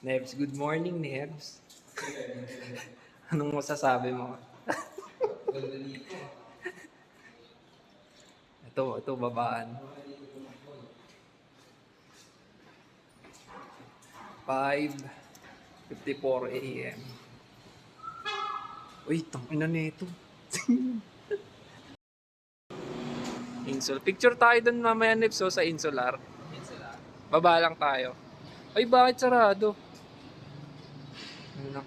Nebs, good morning, Nebs. Anong masasabi mo? Ito, babaan. 5:54 a.m. Uy, tangina nito. Insul. Picture tayo dun mamaya, Nebs, sa Insular. Baba lang tayo. Ay, bakit sarado? Ano?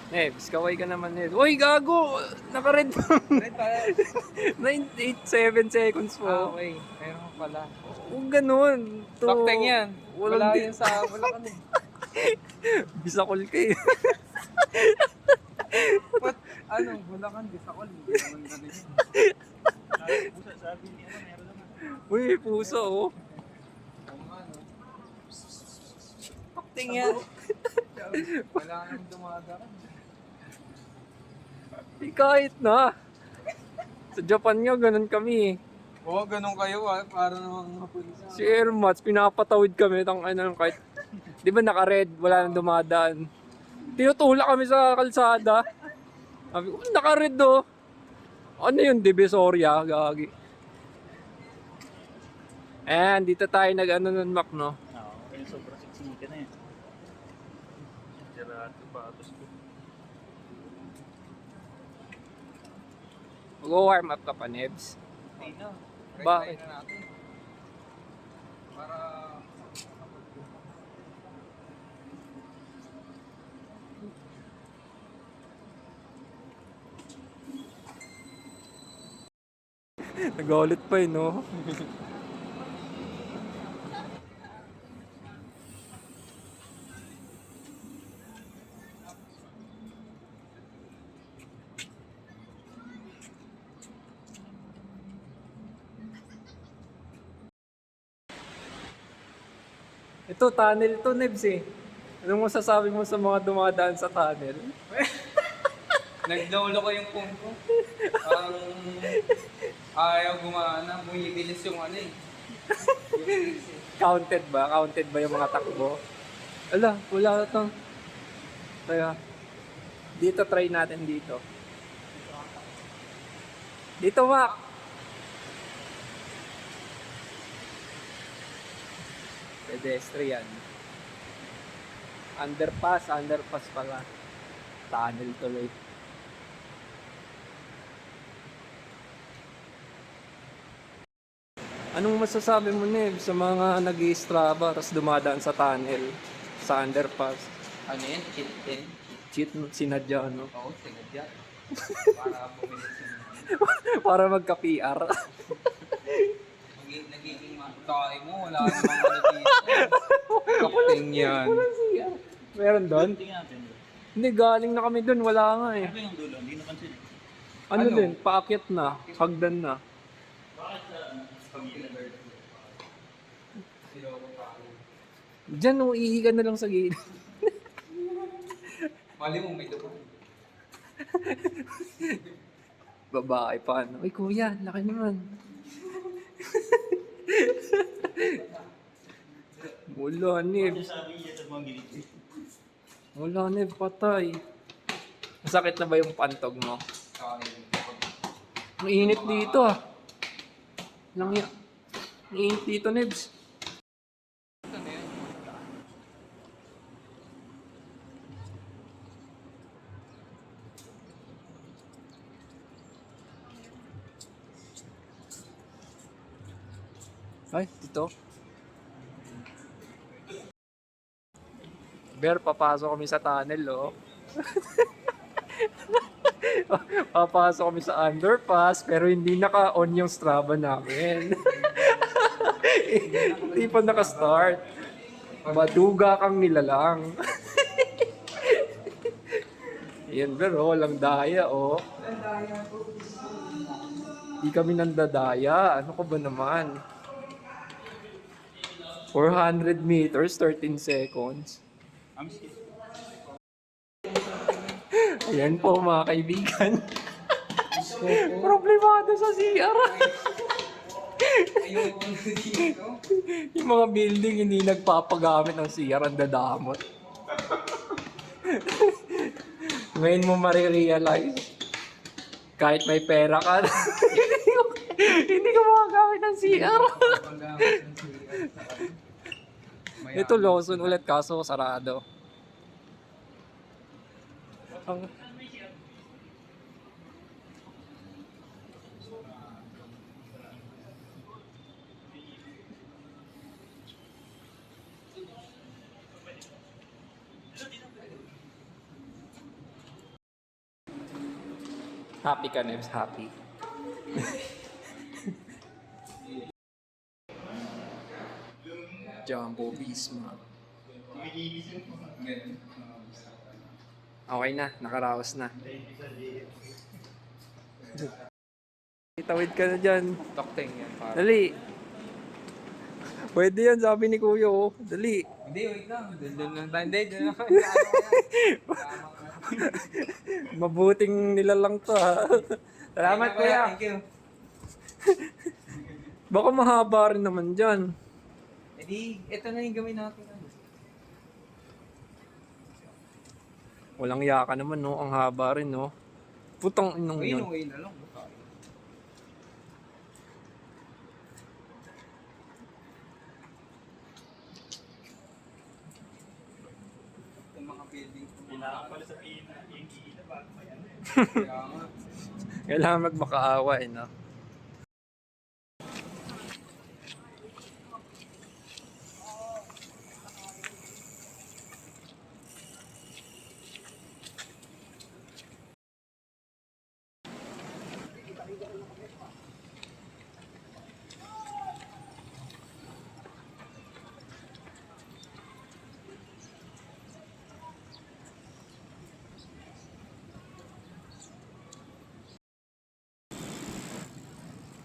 Nebs, kaway ka naman, Nebs. Uy, gago! Naka-red pa. Red pala. 987 seconds po. Okay. Meron ka pala. Huwag ganun. Bakteng yan. Walang Wala yan sa Bulacan eh. Bisakol ka eh. What? Ano? Bulacan, Bisakol. Hindi naman ganun yun. Pusa, sabi ni meron naman. Uy, may puso oh. Bakteng yan. Wala nang dumadaan. Kahit na. Sa Japan nga, ganun kami eh. Oo, ganun kayo para namang mga pulis. Si Air Mats, pinapatawid kami kahit, di ba naka-red, wala nang dumadaan. Tinutulak kami sa kalsada. Sabi ko, naka-red oh. Ano yun, Divisoria, gagi. Ayan, dito tayo nun, Mac, no? Oo, kaya sobrang siksika na yan. Sirato patos ko. Mag-warm up ka pa, Nebs. Hindi na. Bakit? Try na natin. Para... Nag-ulit pa eh, no? Ito, tunnel to, Nebs eh. Anong masasabi mo sa mga dumadaan sa tunnel? Naglolo ko yung phone ko. Parang ayaw gumana. Bumibilis yung ano eh. Counted ba? Counted ba yung mga takbo? Ala, wala na to. Kaya, dito try natin dito. Dito, Mac! Pedestrian. Underpass pala. Tunnel tuloy. Anong masasabi mo, Neb, sa mga nag-i-Strava tapos dumadaan sa tunnel, sa underpass? Ano yan? Cheat din? Cheat, sinadya, no? Oo, sinadya. Para bumilis yung... Para magka-PR. Nagiging matay mo. Wala namang ano dito. Kapting yan. Meron doon? Tingnan natin. Hindi, galing na kami doon. Wala nga eh. Ano yung dulo? Hindi napansin. Ano Ano? din? Paakyat na. Hagdan na. Diyan, uihi ka na lang sa gilid. Mali mo, may dugo. Babae pa, ano? Uy, kuya, laki naman. Wala, Neb. Sabi niya sa mga gilid. Wala, Neb, patay. Masakit na ba yung pantog mo? Ang init dito ah. Ang init dito, Nebs. Ay, dito. Ber, papasok kami sa tunnel, oh. Papasok kami sa underpass, pero hindi naka-on yung Strava namin. Hindi pa naka-start. Maduga kang nilalang. Yan, pero walang daya, oh. Hindi kami nandadaya. Ano ko ba naman? 400 meters, 13 seconds. Ayan po mga kaibigan. Problemado sa CR. Ayoko na dito. Yung mga building hindi nagpapagamit ng CR, ang dadamot. Ngayon mo marirealize, kahit may pera ka, hindi ka makagamit ng CR. Panggamit ng CR sa Ito Lawson ulit kaso sarado. Ang happy ka, Nebs, happy. Jumbo Visma. Okay na, nakaraos na. Itawid ka na dyan. Tokteng yan. Para. Dali. Pwede yan, sabi ni Kuya, oh. Dali. Hindi, wait lang. Doon lang tayo. Hindi, doon lang. Mabuting nilalang to, ha. Salamat, Kuya. Thank you. Baka mahaba rin naman dyan. E di, ito na yung gawin natin. Walang yaka naman, no? Ang haba rin, no? Putang inong yun. Way na lang. Yung mga building. Kailangan pala sa pina, yung gila bago pa yan. Kaya nga. Kailangan magmakaawa, eh, no?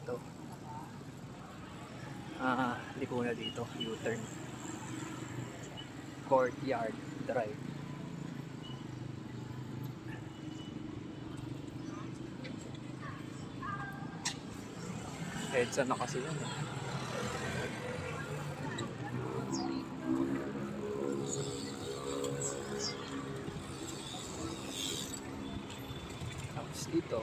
Ito. Liko na dito. U-turn. Courtyard Drive. EDSA na kasi yun, eh. Tapos dito.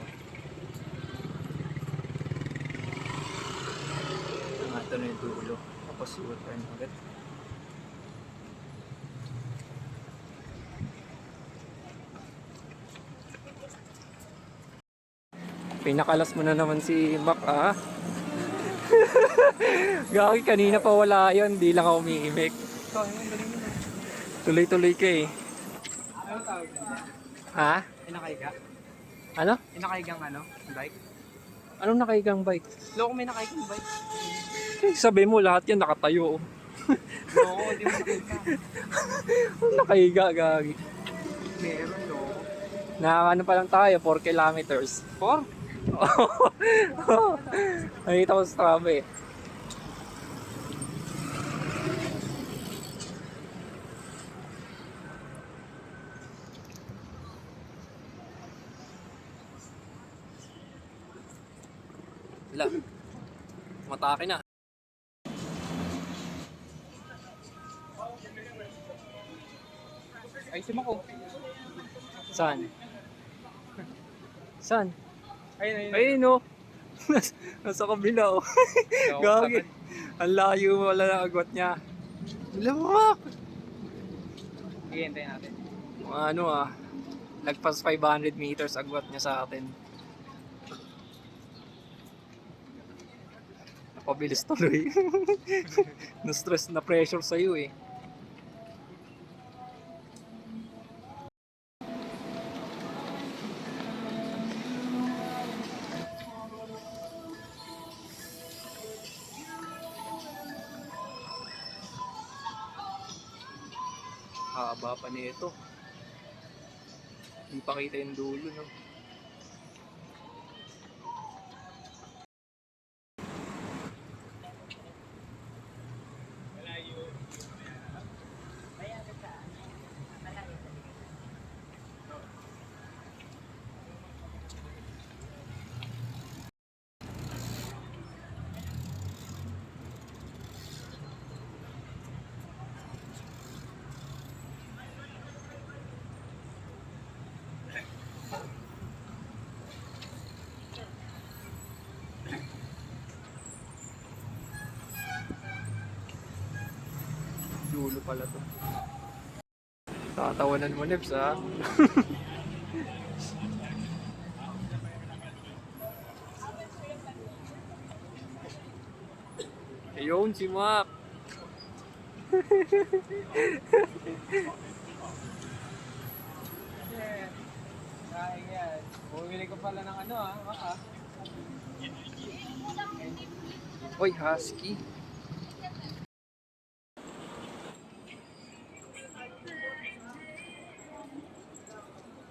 Ito na yung dulo. Tapos U-turn agad. Pinakalas mo na naman si Mac, ah. Gagi, kanina pa wala yun. Di lang ako umiimik. Ito, yung galing mo. Tuloy-tuloy ka, eh. Ano tawag na? Ha? Inakaiga? Ano? Inakaigang ano? Bike? Anong nakaigang bike? Loko, may nakaigang bike. Sabi mo, lahat yan nakatayo. Loko, di mo nakita. Nakahiga, gagi. Meron, loko. Ano pa lang tayo, 4 kilometers. 4? Nakita ko sa Strava, eh. Wala. Matake na. Ay, si Mako. Saan? Saan? Ayun, ayun. Ayun, no. Nasa kabila, oh. Gagi. Ang layo, wala na agwat niya. Lamak! Sige, hintayin natin. Mga ano, ah. Lagpas 500 meters agwat niya sa atin. Napabilis tuloy. Na-stress, na-pressure sa'yo, eh. Haba pa nito. Hindi pa kita yung dulo, no? Dulo pala to. Tatawanan mo, Nebs, ha? Ayun, si Mac. Kain yan. Bumili ko pala ng ano baka. Oy, husky.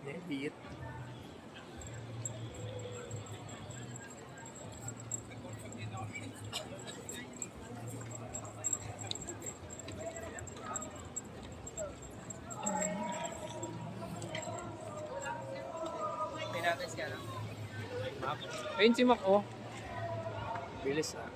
Debit. Pinatas ka lang. Ayun si Mac, oh. Bilis, ah.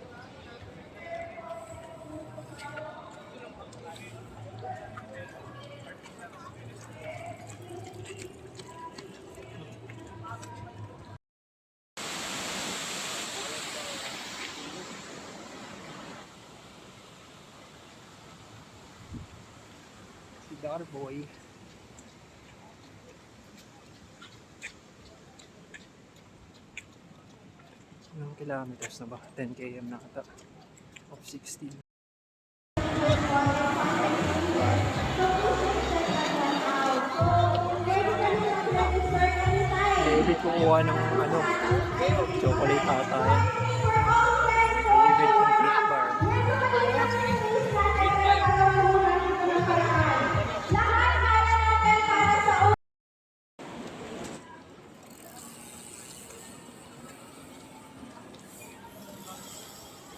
Si Darboy. Ilang kilometers na ba? 10 km na kata. Of 16. David kukuha ng ano, chocolate ata yan. David complete bar.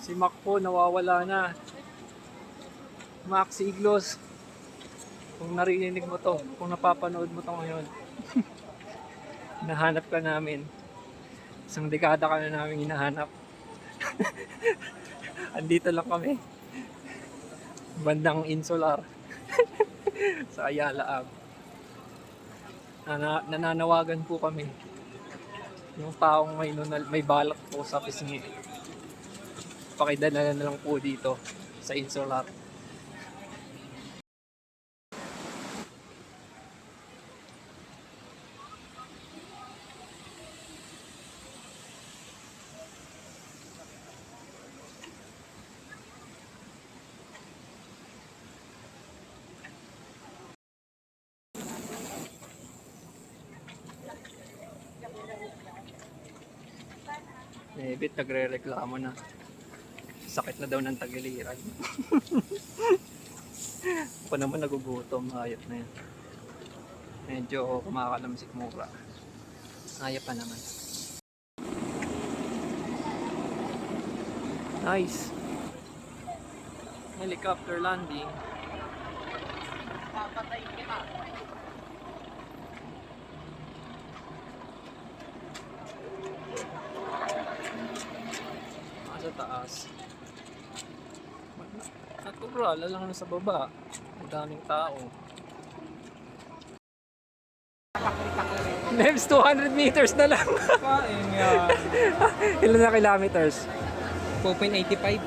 Si Mac po nawawala na. Mac Siglos. Kung narinig mo to, kung napapanood mo to ngayon. Nahanap ka namin. Isang dekada ka na namin hinahanap. Andito lang kami. Bandang Insular. Sa Ayala Ave. Nananawagan po kami. Yung taong may balat po sa pisngi. Pakidala na lang po dito sa Insular. Nebit nagre-reklamo na. Sakit na daw ng tagiliran. Ako naman nagugutom, hayop na yan. Medyo kumakalamsik mura. Hayop pa naman. Nice. Helicopter landing. Papatay kita. Sa taas. Natural, lang na sa baba. Ang daming tao. Next 200 meters na lang. Kain yan. Ilan na kilometers? 4.85.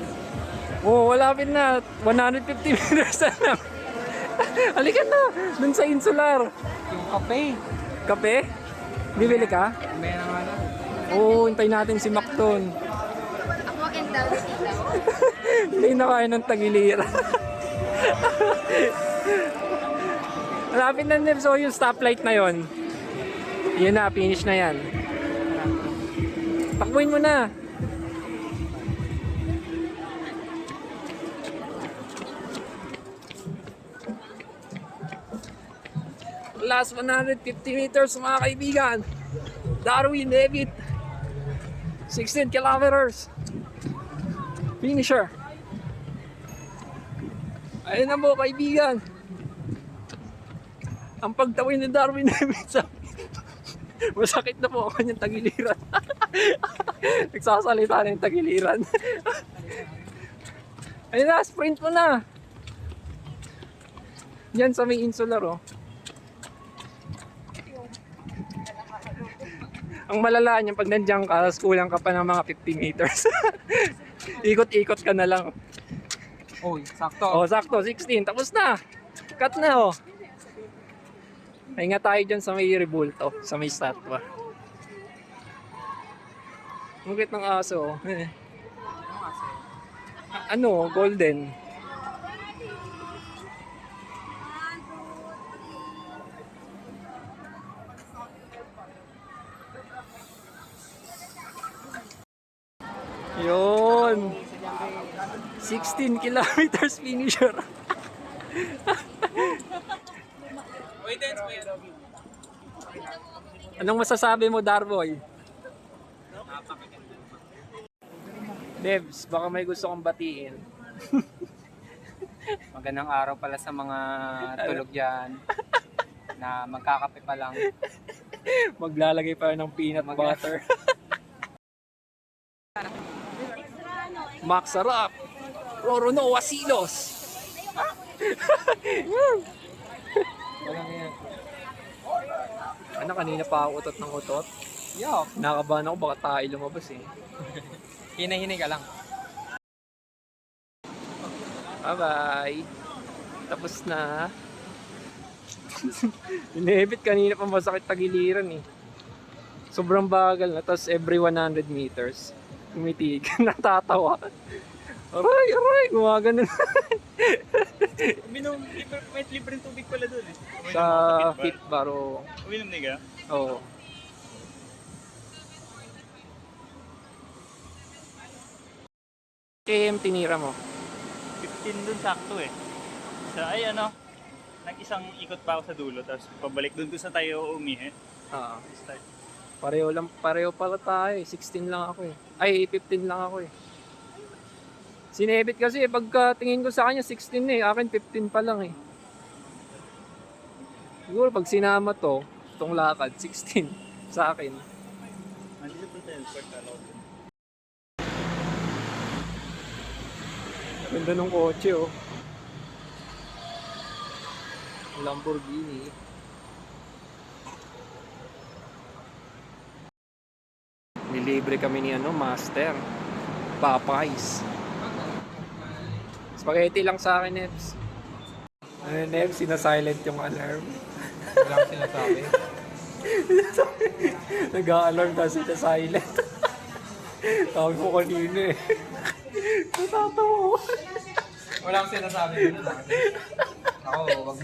Oo, malapit na. 150 meters na lang. Halika na, dun sa Insular. Yung kape. Kape? Bibili ka? May naman na. Oo, hintayin natin si Macton. Ako and daw sila. Hindi na kaya ng tagiliran. Malapit na din. So yung stoplight na yon. Yun na, finish na yan. Takbuhin mo na. Last 150 meters mga kaibigan. Darwin, David. 16 kilometers. Finisher. Ayun na po kaibigan. Ang pagtawin ni Darwin David sa masakit na po ang kanyang tagiliran. Nagsasalita na yung tagiliran. Ayun na, sprint mo na. Yan sa may Insular, oh. Ang malala niyan pag nandiyan ka, kulang ka pa ng mga 50 meters. Ikot-ikot ka na lang. Oy, sakto. Oh, sakto, 16. Tapos na. Cut na, oh. Pahinga tayo dyan sa may rebulto, sa may statwa. Mungkit ng aso, oh. Ano, golden. Yun. 16 kilometers finisher. Anong masasabi mo, Darboy? Devs, baka may gusto kong batiin. Magandang araw pala sa mga tulog dyan na magkakape pa lang. Maglalagay pa ng peanut butter. Max Sarap. Rorono Wasilos. Walang yan. Ano, kanina pa ako utot ng utot. Yo, Nakabahan ako, baka tayo lumabas eh. hinay-hinay ka lang. Bye-bye. Tapos na. Inebit kanina pa masakit tagiliran eh. Sobrang bagal na. Tapos every 100 meters, tumitig. Natatawa. Aray, aray, gumagano na. May libreng tubig pala doon eh. Sa fit baro. Uminom niya ka? Oo. KM tinira mo. 15 doon sakto eh. Nag-isang ikot pa ako sa dulo, tapos pabalik doon sa tayo umihi. Ah, Start. pareho pala tayo eh. 16 lang ako eh. Ay, 15 lang ako eh. Sinebit kasi pagka tingin ko sa kanya 16 eh, akin 15 pa lang eh. Siguro pag sinama to, itong lakad, 16 sa akin. Nandito po tayo, start alaw doon. Ganda ng kotse oh. Lamborghini. Nilibre kami ni Master. Popeyes. Spaghetti lang sa akin, Nebs. Nebs, sinasilent yung alarm. Walang sinasabi. Nag-a-alarm kasi sa silent. Tawag mo kanina eh. Natatawa ko. Walang sinasabi. Ako, wag